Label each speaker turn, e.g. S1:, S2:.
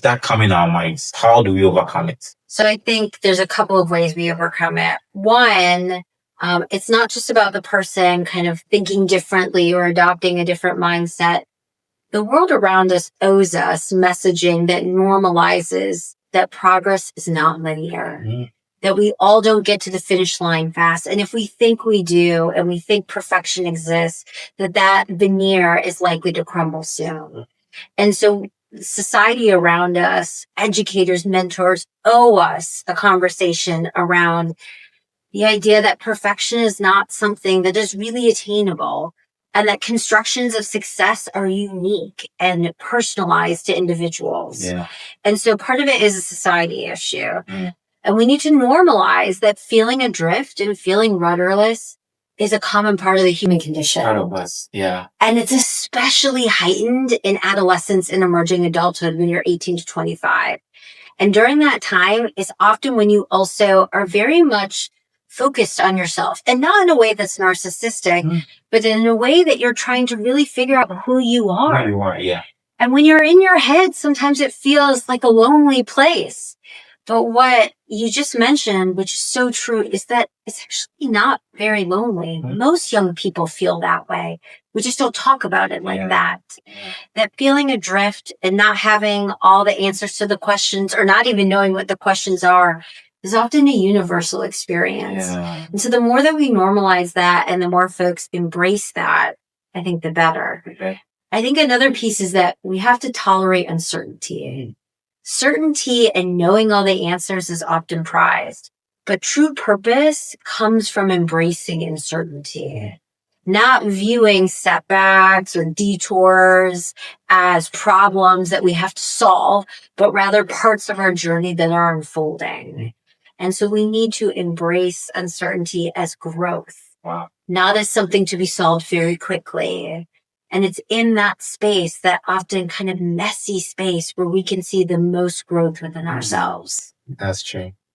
S1: that come in our minds? How do we overcome it?
S2: So I think there's a couple of ways we overcome it. One, it's not just about the person kind of thinking differently or adopting a different mindset. The world around us owes us messaging that normalizes that progress is not linear, that we all don't get to the finish line fast. And if we think we do, and we think perfection exists, that veneer is likely to crumble soon. And so society around us, educators, mentors owe us a conversation around the idea that perfection is not something that is really attainable, and that constructions of success are unique and personalized to individuals.
S1: Yeah.
S2: And so part of it is a society issue. And we need to normalize that feeling adrift and feeling rudderless is a common part of the human condition.
S1: Part of us, yeah.
S2: And it's especially heightened in adolescence and emerging adulthood when you're 18 to 25. And during that time is often when you also are very much focused on yourself, and not in a way that's narcissistic, but in a way that you're trying to really figure out who you are.
S1: Who you are, yeah.
S2: And when you're in your head, sometimes it feels like a lonely place. But what you just mentioned, which is so true, is that it's actually not very lonely. Most young people feel that way. We just don't talk about it like that. That feeling adrift and not having all the answers to the questions, or not even knowing what the questions are, is often a universal experience. And so the more that we normalize that and the more folks embrace that, I think the better. I think another piece is that we have to tolerate uncertainty. Certainty and knowing all the answers is often prized, but true purpose comes from embracing uncertainty, not viewing setbacks or detours as problems that we have to solve, but rather parts of our journey that are unfolding. And so we need to embrace uncertainty as growth, not as something to be solved very quickly. And it's in that space, that often kind of messy space, where we can see the most growth within ourselves.
S1: That's true.